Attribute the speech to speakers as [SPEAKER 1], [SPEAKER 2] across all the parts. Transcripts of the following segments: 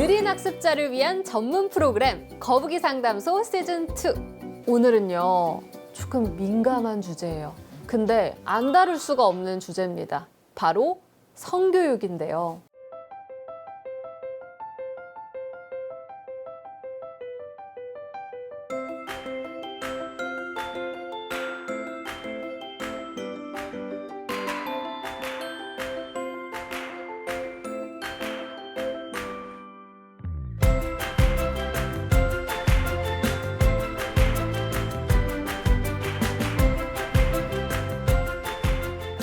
[SPEAKER 1] 느린 학습자를 위한 전문 프로그램 거북이 상담소 시즌2. 오늘은요, 조금 민감한 주제예요. 근데 안 다룰 수가 없는 주제입니다. 바로 성교육인데요.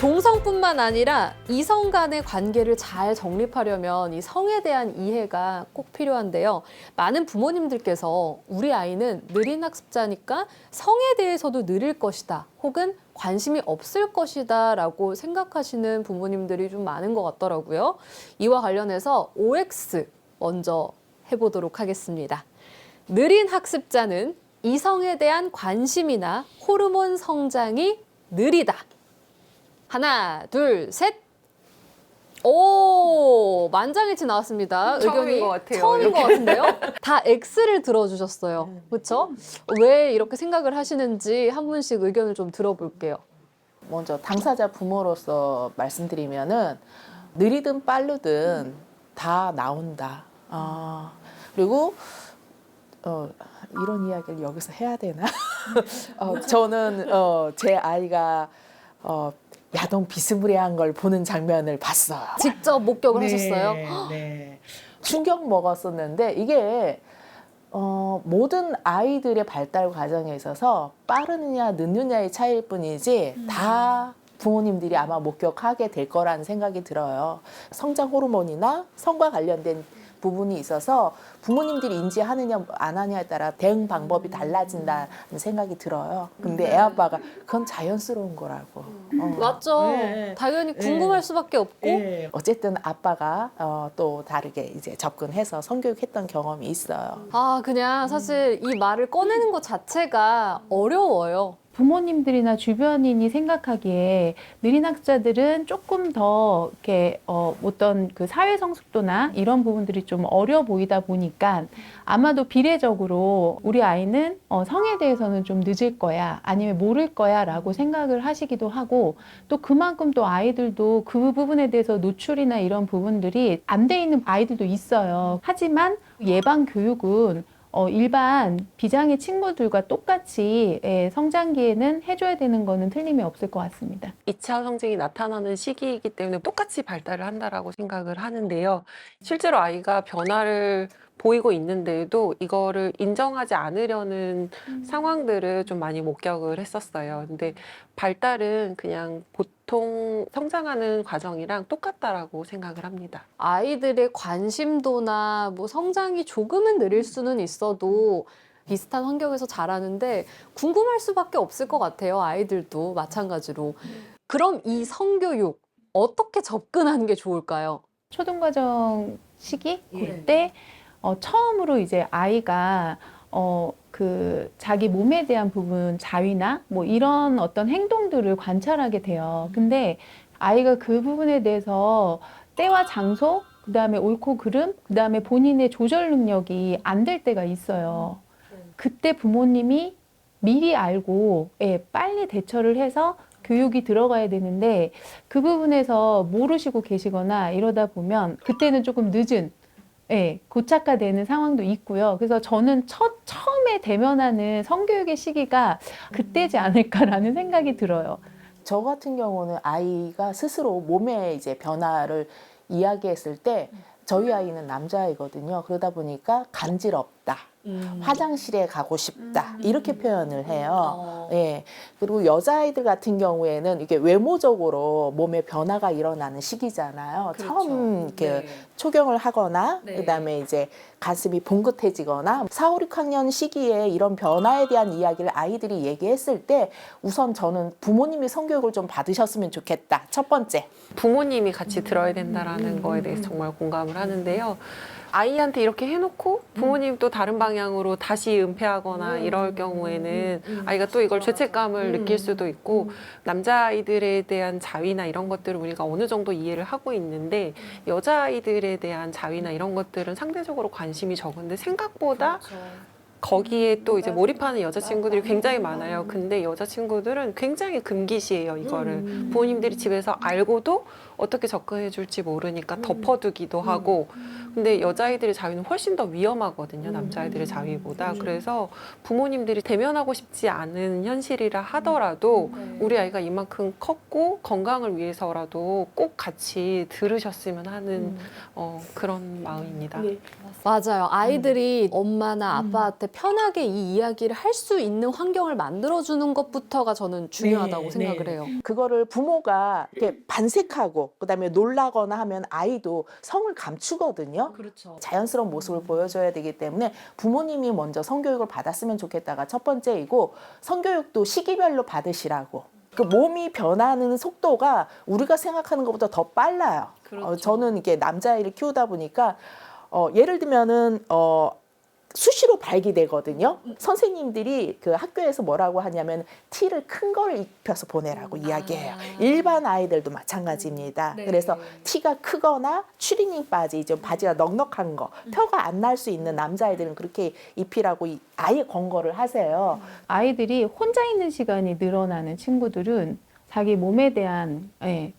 [SPEAKER 1] 동성뿐만 아니라 이성 간의 관계를 잘 정립하려면 이 성에 대한 이해가 꼭 필요한데요. 많은 부모님들께서 우리 아이는 느린 학습자니까 성에 대해서도 느릴 것이다, 혹은 관심이 없을 것이다 라고 생각하시는 부모님들이 좀 많은 것 같더라고요. 이와 관련해서 OX 먼저 해보도록 하겠습니다. 느린 학습자는 이성에 대한 관심이나 호르몬 성장이 느리다. 하나, 둘, 셋. 오, 만장일치 나왔습니다.
[SPEAKER 2] 처음인 것 같아요.
[SPEAKER 1] 처음인 것 같은데요? 다 X를 들어주셨어요. 그렇죠? 왜 이렇게 생각을 하시는지 한 분씩 의견을 좀 들어볼게요.
[SPEAKER 3] 먼저 당사자 부모로서 말씀드리면은 느리든 빠르든 다 나온다. 그리고 이런 이야기를 여기서 해야 되나? 저는 제 아이가 야동 비스무리한 걸 보는 장면을 봤어요.
[SPEAKER 1] 직접 목격을 하셨어요?
[SPEAKER 3] 네. 충격 먹었었는데 이게 모든 아이들의 발달 과정에 있어서 빠르느냐 늦느냐의 차이일 뿐이지 다 부모님들이 아마 목격하게 될 거라는 생각이 들어요. 성장 호르몬이나 성과 관련된 부분이 있어서 부모님들이 인지하느냐 안 하느냐에 따라 대응 방법이 달라진다는 생각이 들어요. 근데 애 아빠가 그건 자연스러운 거라고.
[SPEAKER 1] 맞죠.
[SPEAKER 3] 네.
[SPEAKER 1] 당연히 궁금할 수밖에 없고.
[SPEAKER 3] 어쨌든 아빠가 또 다르게 이제 접근해서 성교육했던 경험이 있어요.
[SPEAKER 1] 그냥 사실 이 말을 꺼내는 것 자체가 어려워요.
[SPEAKER 4] 부모님들이나 주변인이 생각하기에 느린 학자들은 조금 더 이렇게 어떤 그 사회 성숙도나 이런 부분들이 좀 어려 보이다 보니까 아마도 비례적으로 우리 아이는 성에 대해서는 좀 늦을 거야, 아니면 모를 거야라고 생각을 하시기도 하고, 또 그만큼 또 아이들도 그 부분에 대해서 노출이나 이런 부분들이 안 돼 있는 아이들도 있어요. 하지만 예방 교육은 일반 비장애 친구들과 똑같이 성장기에는 해줘야 되는 거는 틀림이 없을 것 같습니다.
[SPEAKER 2] 2차 성징이 나타나는 시기이기 때문에 똑같이 발달을 한다라고 생각을 하는데요. 실제로 아이가 변화를 보이고 있는데도 이거를 인정하지 않으려는 상황들을 좀 많이 목격을 했었어요. 근데 발달은 그냥 보통 성장하는 과정이랑 똑같다라고 생각을 합니다.
[SPEAKER 1] 아이들의 관심도나 뭐 성장이 조금은 느릴 수는 있어도 비슷한 환경에서 자라는데 궁금할 수밖에 없을 것 같아요. 아이들도 마찬가지로. 그럼 이 성교육 어떻게 접근하는 게 좋을까요?
[SPEAKER 4] 초등과정 시기 그때 처음으로 이제 아이가 그 자기 몸에 대한 부분, 자위나 뭐 이런 어떤 행동들을 관찰하게 돼요. 근데 아이가 그 부분에 대해서 때와 장소, 그다음에 옳고 그름, 그다음에 본인의 조절 능력이 안 될 때가 있어요. 그때 부모님이 미리 알고 빨리 대처를 해서 교육이 들어가야 되는데, 그 부분에서 모르시고 계시거나 이러다 보면 그때는 조금 늦은 고착화되는 상황도 있고요. 그래서 저는 처음에 대면하는 성교육의 시기가 그때지 않을까라는 생각이 들어요.
[SPEAKER 3] 저 같은 경우는 아이가 스스로 몸의 이제 변화를 이야기했을 때 저희 아이는 남자아이거든요. 그러다 보니까 간지럽다. 화장실에 가고 싶다. 이렇게 표현을 해요. 예. 그리고 여자아이들 같은 경우에는 이게 외모적으로 몸에 변화가 일어나는 시기잖아요.
[SPEAKER 1] 그렇죠.
[SPEAKER 3] 처음 이렇게 초경을 하거나 그다음에 이제 가슴이 봉긋해지거나 4, 5, 6학년 시기에 이런 변화에 대한 이야기를 아이들이 얘기했을 때 우선 저는 부모님이 성교육을 좀 받으셨으면 좋겠다. 첫 번째.
[SPEAKER 2] 부모님이 같이 들어야 된다라는 거에 대해서 정말 공감을 하는데요. 아이한테 이렇게 해놓고 부모님 또 다른 방향으로 다시 은폐하거나 이럴 경우에는 아이가 또 이걸 죄책감을 느낄 수도 있고 남자아이들에 대한 자위나 이런 것들을 우리가 어느 정도 이해를 하고 있는데 여자아이들에 대한 자위나 이런 것들은 상대적으로 관심이 적은데 생각보다 거기에 또 이제 몰입하는 여자친구들이 굉장히 많아요. 근데 여자친구들은 굉장히 금기시해요, 이거를. 부모님들이 집에서 알고도 어떻게 접근해 줄지 모르니까 덮어두기도 하고. 근데 여자아이들의 자위는 훨씬 더 위험하거든요, 남자아이들의 자위보다. 그래서 부모님들이 대면하고 싶지 않은 현실이라 하더라도 우리 아이가 이만큼 컸고 건강을 위해서라도 꼭 같이 들으셨으면 하는 그런 마음입니다.
[SPEAKER 1] 맞아요. 아이들이 엄마나 아빠한테 편하게 이 이야기를 할 수 있는 환경을 만들어주는 것부터가 저는 중요하다고
[SPEAKER 3] 네,
[SPEAKER 1] 생각을
[SPEAKER 3] 네.
[SPEAKER 1] 해요.
[SPEAKER 3] 그거를 부모가 이렇게 반색하고 그다음에 놀라거나 하면 아이도 성을 감추거든요.
[SPEAKER 1] 그렇죠.
[SPEAKER 3] 자연스러운 모습을 보여줘야 되기 때문에 부모님이 먼저 성교육을 받았으면 좋겠다가 첫 번째이고, 성교육도 시기별로 받으시라고. 그 몸이 변하는 속도가 우리가 생각하는 것보다 더 빨라요. 저는 이게 남자아이를 키우다 보니까 예를 들면은 수시로 발기되거든요. 선생님들이 그 학교에서 뭐라고 하냐면 티를 큰 걸 입혀서 보내라고 이야기해요. 일반 아이들도 마찬가지입니다.
[SPEAKER 1] 네.
[SPEAKER 3] 그래서 티가 크거나 추리닝 바지, 좀 바지가 넉넉한 거, 펴가 안 날 수 있는 남자아이들은 그렇게 입히라고 아예 권고를 하세요.
[SPEAKER 4] 아이들이 혼자 있는 시간이 늘어나는 친구들은 자기 몸에 대한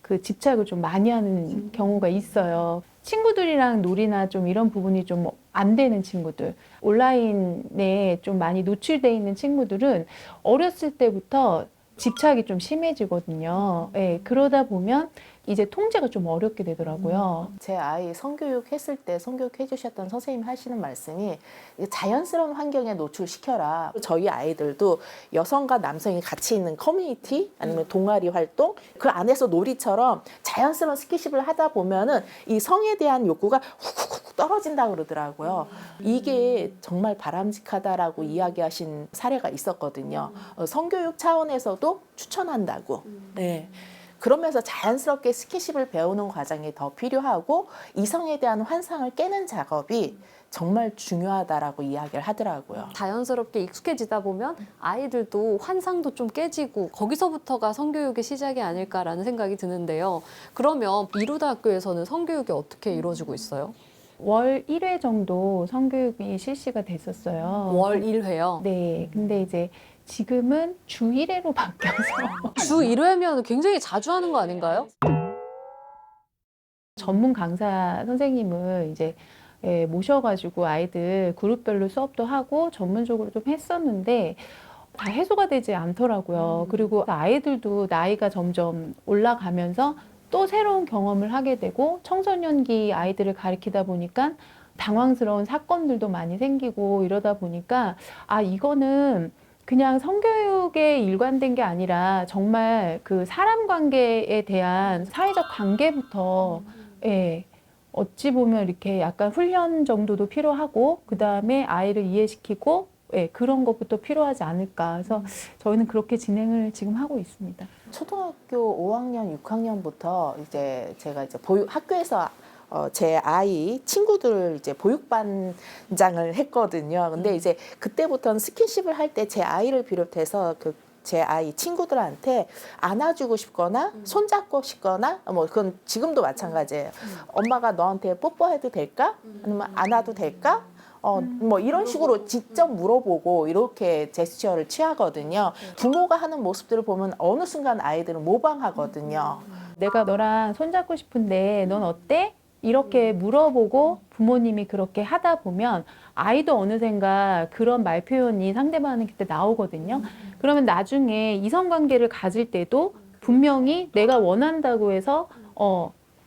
[SPEAKER 4] 그 집착을 좀 많이 하는 경우가 있어요. 친구들이랑 놀이나 좀 이런 부분이 좀 안 되는 친구들, 온라인에 좀 많이 노출돼 있는 친구들은 어렸을 때부터 집착이 좀 심해지거든요. 그러다 보면 이제 통제가 좀 어렵게 되더라고요.
[SPEAKER 3] 제 아이 성교육 했을 때 성교육 해주셨던 선생님 하시는 말씀이 자연스러운 환경에 노출시켜라. 저희 아이들도 여성과 남성이 같이 있는 커뮤니티 아니면 동아리 활동, 그 안에서 놀이처럼 자연스러운 스킨십을 하다 보면은 이 성에 대한 욕구가 훅훅 떨어진다 그러더라고요. 이게 정말 바람직하다라고 이야기하신 사례가 있었거든요. 성교육 차원에서도 추천한다고. 네. 그러면서 자연스럽게 스킨십을 배우는 과정이 더 필요하고 이성에 대한 환상을 깨는 작업이 정말 중요하다라고 이야기를 하더라고요.
[SPEAKER 1] 자연스럽게 익숙해지다 보면 아이들도 환상도 좀 깨지고 거기서부터가 성교육의 시작이 아닐까라는 생각이 드는데요. 그러면 이루다 학교에서는 성교육이 어떻게 이루어지고 있어요?
[SPEAKER 4] 월 1회 정도 성교육이 실시가 됐었어요.
[SPEAKER 1] 월 1회요?
[SPEAKER 4] 네. 근데 이제 지금은 주 1회로 바뀌어서
[SPEAKER 1] 주 1회면 굉장히 자주 하는 거 아닌가요?
[SPEAKER 4] 전문 강사 선생님을 이제 모셔가지고 아이들 그룹별로 수업도 하고 전문적으로 좀 했었는데 다 해소가 되지 않더라고요. 그리고 아이들도 나이가 점점 올라가면서 또 새로운 경험을 하게 되고 청소년기 아이들을 가리키다 보니까 당황스러운 사건들도 많이 생기고 이러다 보니까 이거는 그냥 성교육에 일관된 게 아니라 정말 그 사람 관계에 대한 사회적 관계부터 어찌 보면 이렇게 약간 훈련 정도도 필요하고 그 다음에 아이를 이해시키고 그런 것부터 필요하지 않을까. 그래서 저희는 그렇게 진행을 지금 하고 있습니다.
[SPEAKER 3] 초등학교 5학년, 6학년부터 이제 제가 이제 학교에서 제 아이 친구들 이제 보육반장을 했거든요. 근데 이제 그때부터는 스킨십을 할 때 제 아이를 비롯해서 제 아이 친구들한테 안아주고 싶거나 손잡고 싶거나 뭐 그건 지금도 마찬가지예요. 엄마가 너한테 뽀뽀해도 될까? 아니면 안아도 될까? 뭐 이런 식으로 직접 물어보고 이렇게 제스처를 취하거든요. 부모가 하는 모습들을 보면 어느 순간 아이들은 모방하거든요.
[SPEAKER 4] 내가 너랑 손잡고 싶은데 넌 어때? 이렇게 물어보고 부모님이 그렇게 하다 보면 아이도 어느샌가 그런 말 표현이 상대방한테 나오거든요. 그러면 나중에 이성관계를 가질 때도 분명히 내가 원한다고 해서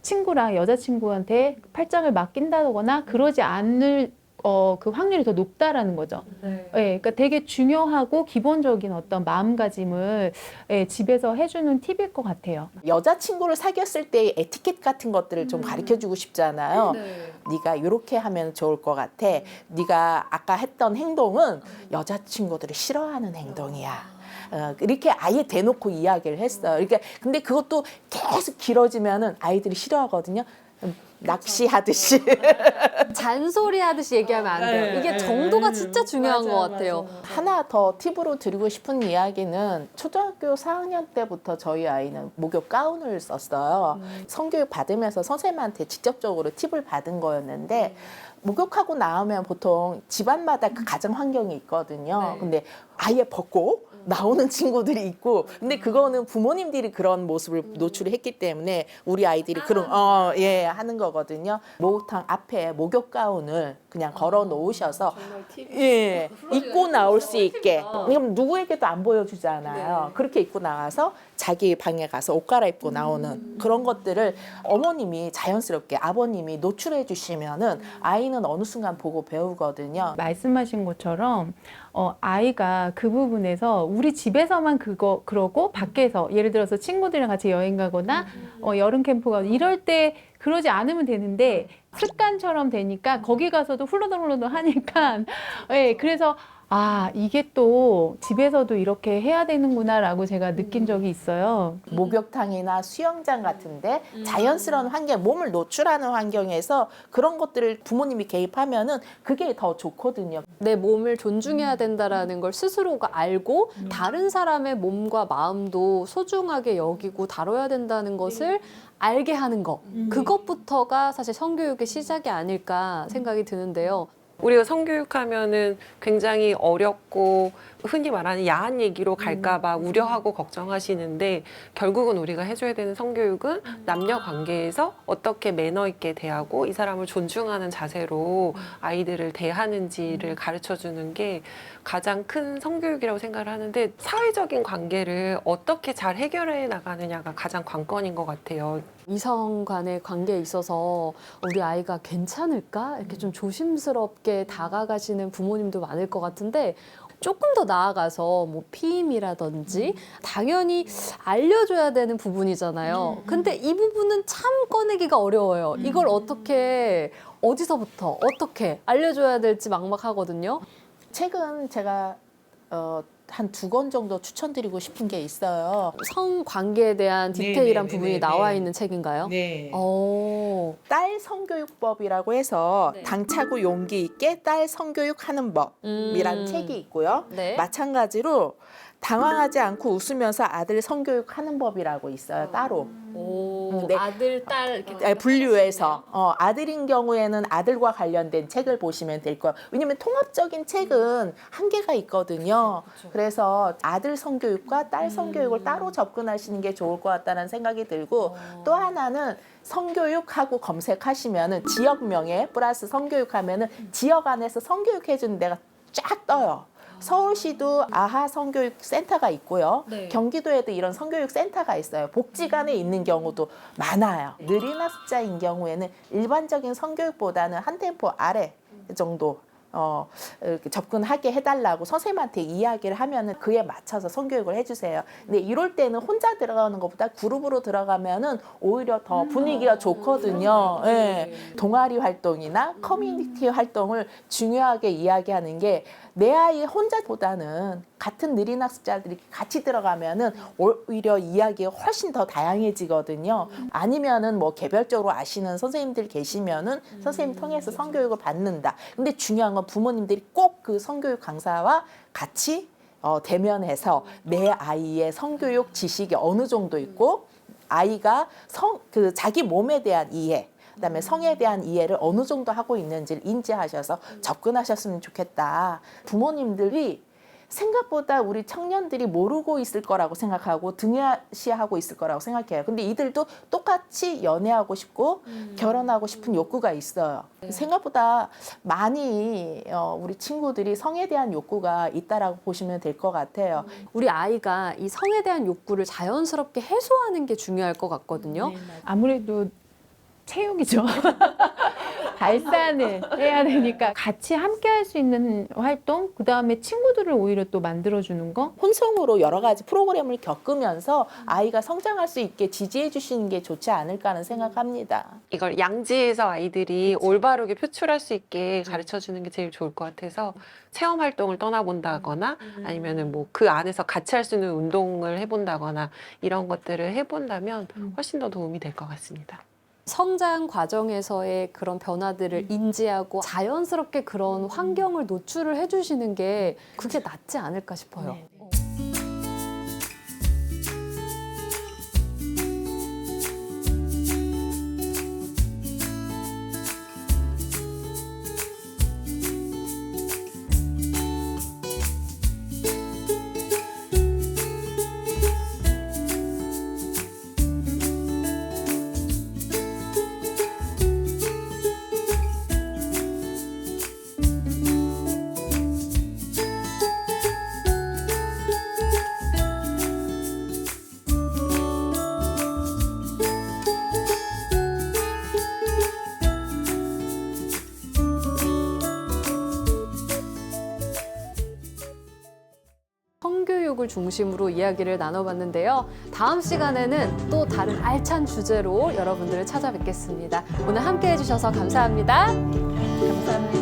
[SPEAKER 4] 친구랑 여자친구한테 팔짱을 맡긴다거나 그러지 않을 그 확률이 더 높다라는 거죠. 그러니까 되게 중요하고 기본적인 어떤 마음가짐을 집에서 해주는 팁일 것 같아요.
[SPEAKER 3] 여자친구를 사귀었을 때의 에티켓 같은 것들을 좀 가르쳐주고 싶잖아요. 네가 이렇게 하면 좋을 것 같아. 네가 아까 했던 행동은 여자친구들이 싫어하는 행동이야. 이렇게 아예 대놓고 이야기를 했어요. 그러니까 근데 그것도 계속 길어지면은 아이들이 싫어하거든요. 낚시하듯이
[SPEAKER 1] 잔소리 하듯이 얘기하면 안 돼요. 이게 정도가 진짜 중요한 것 같아요.
[SPEAKER 3] 하나 더 팁으로 드리고 싶은 이야기는 초등학교 4학년 때부터 저희 아이는 목욕 가운을 썼어요. 성교육 받으면서 선생님한테 직접적으로 팁을 받은 거였는데 목욕하고 나오면 보통 집안마다 그 가정 환경이 있거든요.
[SPEAKER 1] 네.
[SPEAKER 3] 근데 아예 벗고 나오는 친구들이 있고 근데 그거는 부모님들이 그런 모습을 노출했기 때문에 우리 아이들이 그런 예 하는 거거든요. 목욕탕 앞에 목욕 가운을 그냥 걸어 놓으셔서 예 입고 나올 수 있게 그럼 누구에게도 안 보여주잖아요. 그렇게 입고 나와서 자기 방에 가서 옷 갈아입고 나오는 그런 것들을 어머님이 자연스럽게 아버님이 노출해 주시면은 아이는 어느 순간 보고 배우거든요.
[SPEAKER 4] 말씀하신 것처럼 아이가 그 부분에서 우리 집에서만 그러고 밖에서 예를 들어서 친구들이랑 같이 여행 가거나 여름 캠프 가거나 이럴 때 그러지 않으면 되는데 습관처럼 되니까 거기 가서도 훌러덩훌러덩 하니까 예, 그래서 아, 이게 또 집에서도 이렇게 해야 되는구나라고 제가 느낀 적이 있어요.
[SPEAKER 3] 목욕탕이나 수영장 같은데 자연스러운 환경, 몸을 노출하는 환경에서 그런 것들을 부모님이 개입하면은 그게 더 좋거든요.
[SPEAKER 1] 내 몸을 존중해야 된다라는 걸 스스로가 알고 다른 사람의 몸과 마음도 소중하게 여기고 다뤄야 된다는 것을 알게 하는 것. 그것부터가 사실 성교육의 시작이 아닐까 생각이 드는데요.
[SPEAKER 2] 우리가 성교육하면은 굉장히 어렵고 흔히 말하는 야한 얘기로 갈까봐 우려하고 걱정하시는데 결국은 우리가 해줘야 되는 성교육은 남녀 관계에서 어떻게 매너 있게 대하고 이 사람을 존중하는 자세로 아이들을 대하는지를 가르쳐 주는 게 가장 큰 성교육이라고 생각을 하는데 사회적인 관계를 어떻게 잘 해결해 나가느냐가 가장 관건인 것 같아요.
[SPEAKER 1] 이성 간의 관계에 있어서 우리 아이가 괜찮을까? 이렇게 좀 조심스럽게 다가가시는 부모님도 많을 것 같은데 조금 더 나아가서 뭐 피임이라든지 당연히 알려줘야 되는 부분이잖아요. 근데 이 부분은 참 꺼내기가 어려워요. 이걸 어디서부터 어떻게 알려줘야 될지 막막하거든요.
[SPEAKER 3] 책은 제가 한 2권 정도 추천드리고 싶은 게 있어요.
[SPEAKER 1] 성관계에 대한 디테일한 부분이 나와 있는 책인가요?
[SPEAKER 3] 네.
[SPEAKER 1] 오.
[SPEAKER 3] 딸 성교육법이라고 해서
[SPEAKER 1] 네.
[SPEAKER 3] 당차고 용기 있게 딸 성교육하는 법이라는 책이 있고요.
[SPEAKER 1] 네.
[SPEAKER 3] 마찬가지로 당황하지 않고 웃으면서 아들 성교육하는 법이라고 있어요. 따로.
[SPEAKER 1] 오.
[SPEAKER 3] 네.
[SPEAKER 1] 아들, 딸 이렇게
[SPEAKER 3] 분류해서 아들인 경우에는 아들과 관련된 책을 보시면 될 거예요. 왜냐하면 통합적인 책은 한계가 있거든요. 그래서 아들 성교육과 딸 성교육을 따로 접근하시는 게 좋을 것 같다는 생각이 들고 또 하나는 성교육하고 검색하시면은 지역명에 플러스 성교육하면은 지역 안에서 성교육해주는 데가 쫙 떠요. 서울시도 아하 성교육 센터가 있고요.
[SPEAKER 1] 네.
[SPEAKER 3] 경기도에도 이런 성교육 센터가 있어요. 복지관에 있는 경우도 많아요. 느린 학습자인 경우에는 일반적인 성교육보다는 한 템포 아래 정도 이렇게 접근하게 해달라고 선생님한테 이야기를 하면은 그에 맞춰서 성교육을 해주세요. 근데 이럴 때는 혼자 들어가는 것보다 그룹으로 들어가면은 오히려 더 분위기가 좋거든요. 예. 동아리 활동이나 커뮤니티 활동을 중요하게 이야기하는 게 내 아이 혼자보다는 같은 느린 학습자들이 같이 들어가면은 오히려 이야기가 훨씬 더 다양해지거든요. 아니면은 뭐 개별적으로 아시는 선생님들 계시면은 선생님 통해서 성교육을 받는다. 근데 중요한 건 부모님들이 꼭 그 성교육 강사와 같이 대면해서 내 아이의 성교육 지식이 어느 정도 있고 아이가 자기 몸에 대한 이해 그다음에 성에 대한 이해를 어느 정도 하고 있는지를 인지하셔서 접근하셨으면 좋겠다. 부모님들이 생각보다 우리 청년들이 모르고 있을 거라고 생각하고 등하시하고 있을 거라고 생각해요. 근데 이들도 똑같이 연애하고 싶고 결혼하고 싶은 욕구가 있어요. 생각보다 많이 우리 친구들이 성에 대한 욕구가 있다라고 보시면 될 것 같아요.
[SPEAKER 1] 우리 아이가 이 성에 대한 욕구를 자연스럽게 해소하는 게 중요할 것 같거든요.
[SPEAKER 4] 아무래도 체육이죠. 발산을 해야 되니까 같이 함께 할 수 있는 활동, 그 다음에 친구들을 오히려 또 만들어주는 거.
[SPEAKER 3] 혼성으로 여러 가지 프로그램을 겪으면서 아이가 성장할 수 있게 지지해 주시는 게 좋지 않을까 하는 생각합니다.
[SPEAKER 2] 이걸 양지에서 아이들이 올바르게 표출할 수 있게 가르쳐 주는 게 제일 좋을 것 같아서 체험 활동을 떠나본다거나 아니면은 뭐 그 안에서 같이 할 수 있는 운동을 해본다거나 이런 것들을 해본다면 훨씬 더 도움이 될 것 같습니다.
[SPEAKER 1] 성장 과정에서의 그런 변화들을 인지하고 자연스럽게 그런 환경을 노출을 해주시는 게 그게 낫지 않을까 싶어요.
[SPEAKER 4] 네.
[SPEAKER 1] 성교육을 중심으로 이야기를 나눠봤는데요. 다음 시간에는 또 다른 알찬 주제로 여러분들을 찾아뵙겠습니다. 오늘 함께 해주셔서 감사합니다.
[SPEAKER 3] 감사합니다.